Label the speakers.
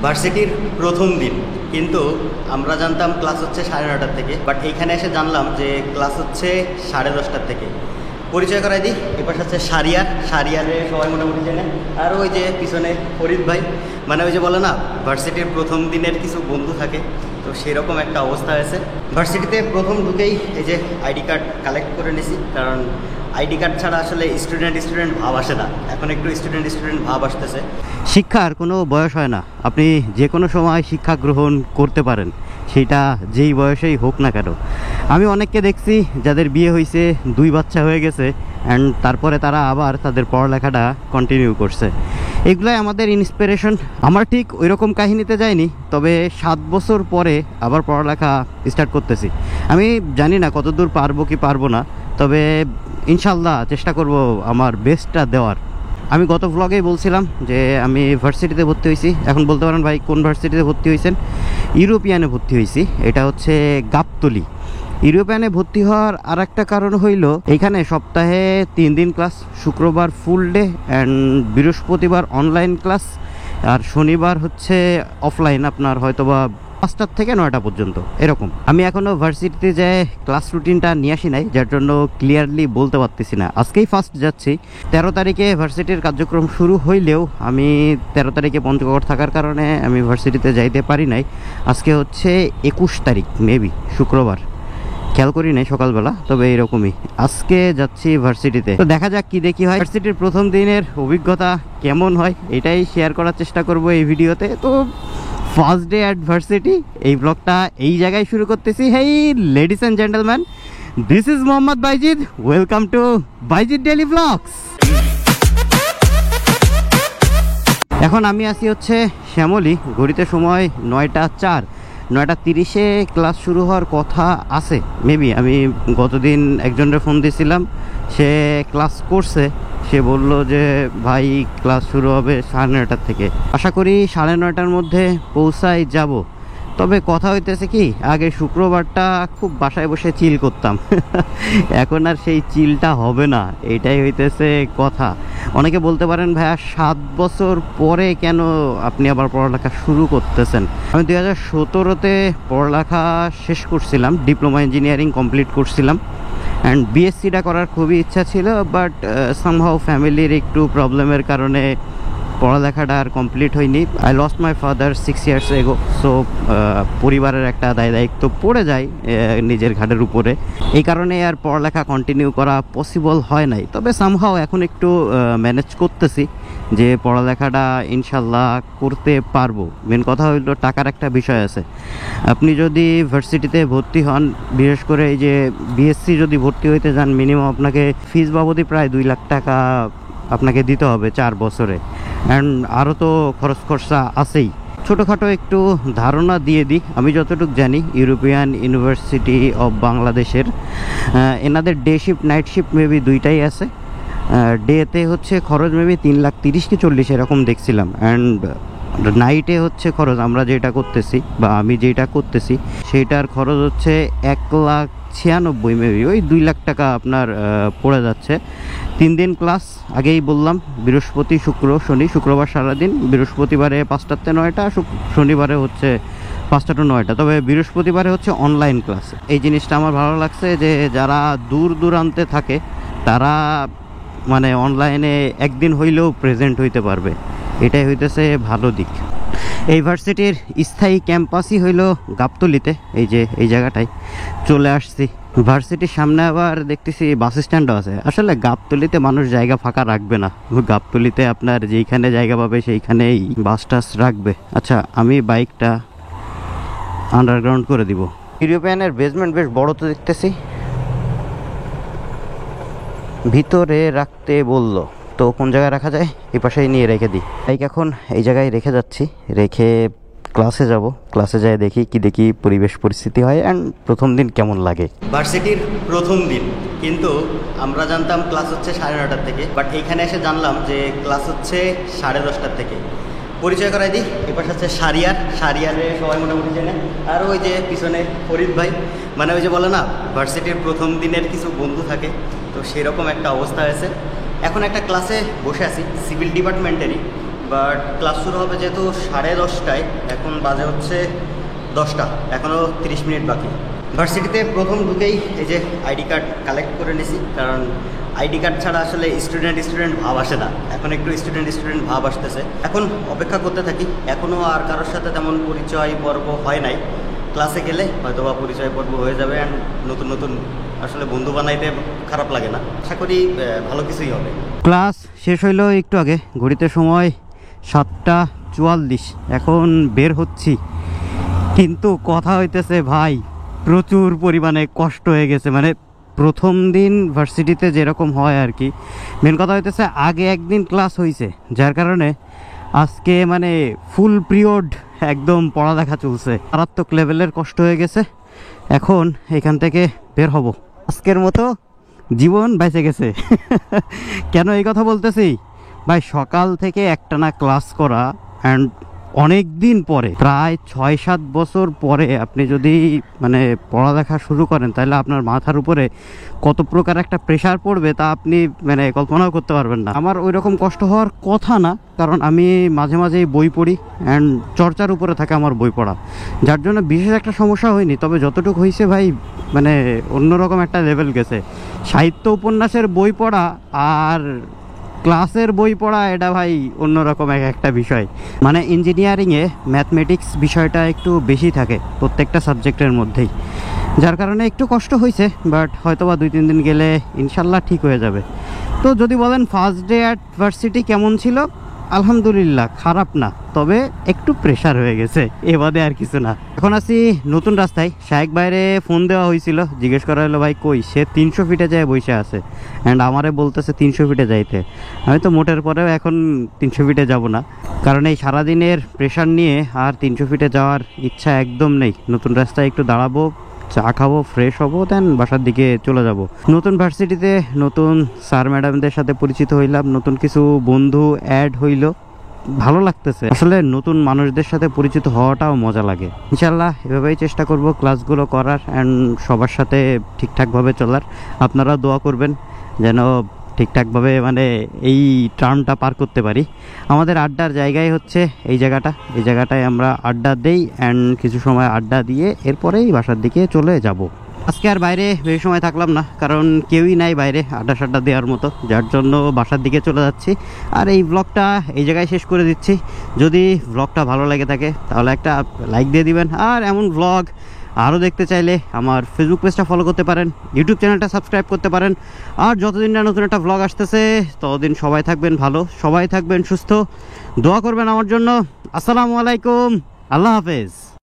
Speaker 1: ভার্সিটির প্রথম দিন, কিন্তু আমরা জানতাম ক্লাস হচ্ছে 9:30টার থেকে, বাট এইখানে এসে জানলাম যে ক্লাস হচ্ছে 10:30টার থেকে। পরিচয় করাই দিই, এপাশে হচ্ছে সারিয়ারে সবাই মোটামুটি চেনে, আর ওই যে পিছনে ফরিদ ভাই। মানে ওই যে বলে না, ভার্সিটির প্রথম দিনের কিছু বন্ধু থাকে, তো সেরকম একটা অবস্থা হয়েছে। ভার্সিটিতে প্রথম ঢুকেই এই যে আইডি কার্ড কালেক্ট করে নিছি, কারণ আইডি কার্ড ছাড়া আসলে স্টুডেন্ট ভাব আসে না। এখন একটু স্টুডেন্ট ভাব আসতেছে। শিক্ষার কোনো বয়স হয় না, আপনি যে কোনো সময় শিক্ষা গ্রহণ করতে পারেন, সেটা যেই বয়সেই হোক না কেন। আমি অনেককে দেখছি যাদের বিয়ে হয়েছে, 2 বাচ্চা হয়ে গেছে, অ্যান্ড তারপরে তারা আবার তাদের পড়ালেখাটা কন্টিনিউ করছে। এগুলাই আমাদের ইন্সপিরেশন। আমার ঠিক ওই রকম কাহিনীতে যায়নি, তবে 7 বছর পরে আবার পড়ালেখা স্টার্ট করতেছি। আমি জানি না কতদূর পারবো কি পারবো না, তবে ইনশাল্লাহ চেষ্টা করব আমার বেস্টটা দেওয়ার। আমি গত ভ্লগেই বলছিলাম যে আমি ভার্সিটিতে ভর্তি হয়েছি। এখন বলতে পারেন ভাই কোন ভার্সিটিতে ভর্তি হয়েছেন? ইউরোপিয়ানে ভর্তি হয়েছি। এটা হচ্ছে গাবতলী। ইউরোপিয়ানে ভর্তি হওয়ার আর একটা কারণ হইল, এখানে সপ্তাহে 3 দিন ক্লাস, শুক্রবার ফুল ডে অ্যান্ড বৃহস্পতিবার অনলাইন ক্লাস, আর শনিবার হচ্ছে অফলাইন, আপনার হয়তোবা 5টা থেকে 9টা পর্যন্ত এরকম। আমি এখনও ভার্সিটিতে যেয়ে ক্লাস রুটিনটা নিয়ে আসি নাই, যার জন্য ক্লিয়ারলি বলতে পারতেছি না। আজকেই ফার্স্ট যাচ্ছি। 13 তারিখে ভার্সিটির কার্যক্রম শুরু হইলেও আমি 13 তারিখে পঞ্চগড় থাকার কারণে আমি ভার্সিটিতে যাইতে পারি নাই। আজকে হচ্ছে 21 তারিখ, মেবি শুক্রবার, খেয়াল করি নাই সকালবেলা, তবে এরকমই আজকে যাচ্ছি ভার্সিটিতে। তো দেখা যাক কি দেখি হয়। ভার্সিটির প্রথম দিনের অভিজ্ঞতা কেমন হয় এটাই শেয়ার করার চেষ্টা করব এই ভিডিওতে। তো ফার্স্ট ডে অ্যাট ভার্সিটি, এই ব্লগটা এই জায়গায় শুরু করতেছি। Hey ladies and gentleman, this is Mohammad Baijid, welcome to Baijid daily blogs. এখন আমি আছি হচ্ছে শ্যামলী, ঘড়িতে সময় 9টা 4, 9টা 30-এ ক্লাস শুরু হওয়ার কথা আছে মেবি। আমি গতদিন একজনের ফোন দিয়েছিলাম, সে ক্লাস করছে। সে বলল যে ভাই ক্লাস শুরু হবে 9:30টার থেকে। আশা করি 9:30টার মধ্যে পৌঁছাই যাব। তবে কথা হইতেছে কি, আগে শুক্রবারটা খুব বাসায় বসে চিল করতাম, এখন আর সেই চিলটা হবে না, এটাই হইতেছে কথা। অনেকে বলতে পারেন ভাইয়া 7 বছর পরে কেন আপনি আবার পড়ালেখা শুরু করতেছেন? আমি 2017-তে পড়ালেখা শেষ করছিলাম, ডিপ্লোমা ইঞ্জিনিয়ারিং কমপ্লিট করছিলাম, অ্যান্ড বিএসসিটা করার খুবই ইচ্ছা ছিল, বাট সামহাও ফ্যামিলির একটু প্রবলেমের কারণে পড়ালেখাটা আর কমপ্লিট হয়নি। I lost my father 6 years ago. So পরিবারের একটা দায়িত্ব পড়ে যায় নিজের ঘাড়ের উপরে, এই কারণে আর পড়ালেখা কন্টিনিউ করা পসিবল হয় নাই। তবে সামহাও এখন একটু ম্যানেজ করতেছি যে পড়ালেখাটা ইনশাল্লাহ করতে পারবো। মেন কথা হইল টাকার একটা বিষয় আছে। আপনি যদি ভার্সিটিতে ভর্তি হন, বিশেষ করে এই যে বিএসসি যদি ভর্তি হইতে যান, মিনিমাম আপনাকে ফিস বাবদই প্রায় 2 লাখ টাকা আপনাকে দিতে হবে 4 বছরে, অ্যান্ড আরও তো খরচ খরচা আছেই। ছোটোখাটো একটু ধারণা দিয়ে দিই, আমি যতটুকু জানি ইউরোপিয়ান ইউনিভার্সিটি অফ বাংলাদেশের এনাদের day shift night shift maybe 2টাই আছে। ডেতে হচ্ছে খরচ মেবি 3,30,000 কি 40 এরকম দেখছিলাম, অ্যান্ড নাইটে হচ্ছে খরচ আমরা যেটা করতেছি বা আমি যেটা করতেছি সেইটার খরচ হচ্ছে 1,96,000 মেবি, ওই 2 লাখ টাকা আপনার পড়ে যাচ্ছে। 3 দিন ক্লাস, আগেই বললাম, বৃহস্পতি শুক্র শনি, শুক্রবার সারাদিন, বৃহস্পতিবারে 5টা থেকে 9টা, শনিবারে হচ্ছে 5টা to 9টা। তবে বৃহস্পতিবারে হচ্ছে অনলাইন ক্লাস। এই জিনিসটা আমার ভালো লাগছে যে যারা দূর দূরান্তে থাকে তারা মানে অনলাইনে একদিন হইলেও প্রেজেন্ট হইতে পারবে, এটাই হইতেছে ভালো দিক। এই ভার্সিটির স্থায়ী ক্যাম্পাসই হইল গাবতলীতে, এই যে এই জায়গাটায় চলে আসছি। ভার্সিটির সামনে আবার দেখতেছি বাস স্ট্যান্ডও আছে। আসলে গাবতলীতে মানুষ জায়গা ফাঁকা রাখবে না, গাবতলীতে আপনার যেইখানে জায়গা পাবে সেইখানেই বাস টাস রাখবে। আচ্ছা, আমি বাইকটা আন্ডারগ্রাউন্ড করে দিব। ইউরোপিয়ানের বেসমেন্ট বেশ বড় তো দেখতেছি, ভিতরে রাখতে বলল, তো কোন জায়গায় রাখা যায়? এই পাশেই নিয়ে রেখে দিই। বাইক এখন এই জায়গায় রেখে যাচ্ছি, রেখে ক্লাসে যাব। ক্লাসে যাই দেখি পরিবেশ পরিস্থিতি হয় অ্যান্ড প্রথম দিন কেমন লাগে। ভার্সিটির প্রথম দিন, কিন্তু আমরা জানতাম ক্লাস হচ্ছে 9:30টার থেকে, বাট এইখানে এসে জানলাম যে ক্লাস হচ্ছে 10:30টার থেকে। পরিচয় করাই দিই, এপাশে হচ্ছে সারিয়ারে সবাই মোটামুটি চেনে, আর ওই যে পিছনে ফরিদ ভাই। মানে ওই যে বলে না, ভার্সিটির প্রথম দিনের কিছু বন্ধু থাকে, তো সেরকম একটা অবস্থা হয়েছে। এখন একটা ক্লাসে বসে আছি, সিভিল ডিপার্টমেন্টেরই, বাট ক্লাস শুরু হবে যেহেতু 10:30টায়, এখন বাজে হচ্ছে 10টা, এখনও 30 মিনিট বাকি। ভার্সিটিতে প্রথম ঢুকেই এই যে আইডি কার্ড কালেক্ট করে নিছি, কারণ আইডি কার্ড ছাড়া আসলে স্টুডেন্ট ভাব আসে না। এখন একটু স্টুডেন্ট ভাব আসতেছে। এখন অপেক্ষা করতে থাকি। এখনও আর কারোর সাথে তেমন পরিচয় পর্ব হয় নাই। ক্লাসে গেলে হয়তো বা পরিচয় পর্ব হয়ে যাবে, অ্যান্ড নতুন নতুন আসলে বন্ধু বানাইতে খারাপ লাগে না। আশা করি ভালো কিছুই হবে। ক্লাস শেষ হইলো একটু আগে, ঘড়িতে সময় 7:44, এখন বের হচ্ছি। কিন্তু কথা হইতেছে ভাই, প্রচুর পরিমাণে কষ্ট হয়ে গেছে। মানে প্রথম দিন ভার্সিটিতে যেরকম হয় আর কি, মেন কথা হইতেছে আগে একদিন ক্লাস হয়েছে, যার কারণে আজকে মানে ফুল পিরিয়ড একদম পড়ালেখা চলছে। মারাত্মক লেভেলের কষ্ট হয়ে গেছে। এখন এখান থেকে বের হব। আজকের মতো জীবন বেঁচে গেছে। কেন এই কথা বলতেছি ভাই, সকাল থেকে একটানা ক্লাস করা, অ্যান্ড অনেক দিন পরে, প্রায় 6-7 বছর পরে আপনি যদি মানে পড়ালেখা শুরু করেন, তাহলে আপনার মাথার উপরে কত প্রকার একটা প্রেশার পড়বে তা আপনি মানে কল্পনাও করতে পারবেন না। আমার ওই রকম কষ্ট হওয়ার কথা না, কারণ আমি মাঝে মাঝেই বই পড়ি, অ্যান্ড চর্চার উপরে থাকে আমার বই পড়া, যার জন্য বিশেষ একটা সমস্যা হয়নি। তবে যতটুকু হয়েছে ভাই, মানে অন্যরকম একটা লেভেল গেছে। সাহিত্য উপন্যাসের বই পড়া আর ক্লাসের বই পড়া, এটা ভাই অন্যরকম একটা বিষয়। মানে ইঞ্জিনিয়ারিংয়ে ম্যাথমেটিক্স বিষয়টা একটু বেশি থাকে প্রত্যেকটা সাবজেক্টের মধ্যেই, যার কারণে একটু কষ্ট হয়েছে। বাট হয়তো বা 2-3 দিন গেলে ইনশাল্লাহ ঠিক হয়ে যাবে। তো যদি বলেন ফার্স্ট ডে অ্যাট ভার্সিটি কেমন ছিল, আলহামদুলিল্লাহ খারাপ না, তবে একটু প্রেশার হয়ে গেছে, এ বাদে আর কিছু না। এখন আছি নতুন রাস্তায়। শায়েক বাইরে ফোন দেওয়া হয়েছিল, জিজ্ঞেস করা হলো ভাই কই, সে 300 ফিটে যায় বসে আছে, অ্যান্ড আমারে বলতেছে 300 ফিটে যাইতে। আমি তো মোটের পরেও এখন 300 ফিটে যাব না, কারণ এই সারাদিনের প্রেশার নিয়ে আর 300 ফিটে যাওয়ার ইচ্ছা একদম নেই। নতুন রাস্তায় একটু দাঁড়াবো, চা খাবো, ফ্রেশ হবো, দেন বাসার দিকে চলে যাব। নতুন ভার্সিটিতে নতুন স্যার ম্যাডামদের সাথে পরিচিত হইলাম, নতুন কিছু বন্ধু অ্যাড হইল, ভালো লাগতেছে। আসলে নতুন মানুষদের সাথে পরিচিত হওয়াটাও মজা লাগে। ইনশাল্লাহ এভাবেই চেষ্টা করব ক্লাসগুলো করার, অ্যান্ড সবার সাথে ঠিকঠাকভাবে চলার। আপনারা দোয়া করবেন যেন ঠিকঠাকভাবে মানে এই টার্মটা পার করতে পারি। আমাদের আড্ডার জায়গায় হচ্ছে এই জায়গাটায় আমরা আড্ডা দেই, অ্যান্ড কিছু সময় আড্ডা দিয়ে এরপরেই বাসার দিকে চলে যাব। আজকে আর বাইরে বেশি সময় থাকলাম না, কারণ কেউই নাই বাইরে আড্ডা সাড্ডা দেওয়ার মতো, যার জন্য বাসার দিকে চলে যাচ্ছি। আর এই ব্লগটা এই জায়গায় শেষ করে দিচ্ছি। যদি ব্লগটা ভালো লেগে থাকে তাহলে একটা লাইক দিয়ে দিবেন, আর এমন ব্লগ আরও দেখতে চাইলে আমার ফেসবুক পেজটা ফলো করতে পারেন, ইউটিউব চ্যানেলটা সাবস্ক্রাইব করতে পারেন। আর যতদিন না নতুন একটা ব্লগ আসতেছে ততদিন সবাই থাকবেন ভালো, সবাই থাকবেন সুস্থ, দোয়া করবেন আমার জন্য। আসসালামু আলাইকুম, আল্লাহ হাফেজ।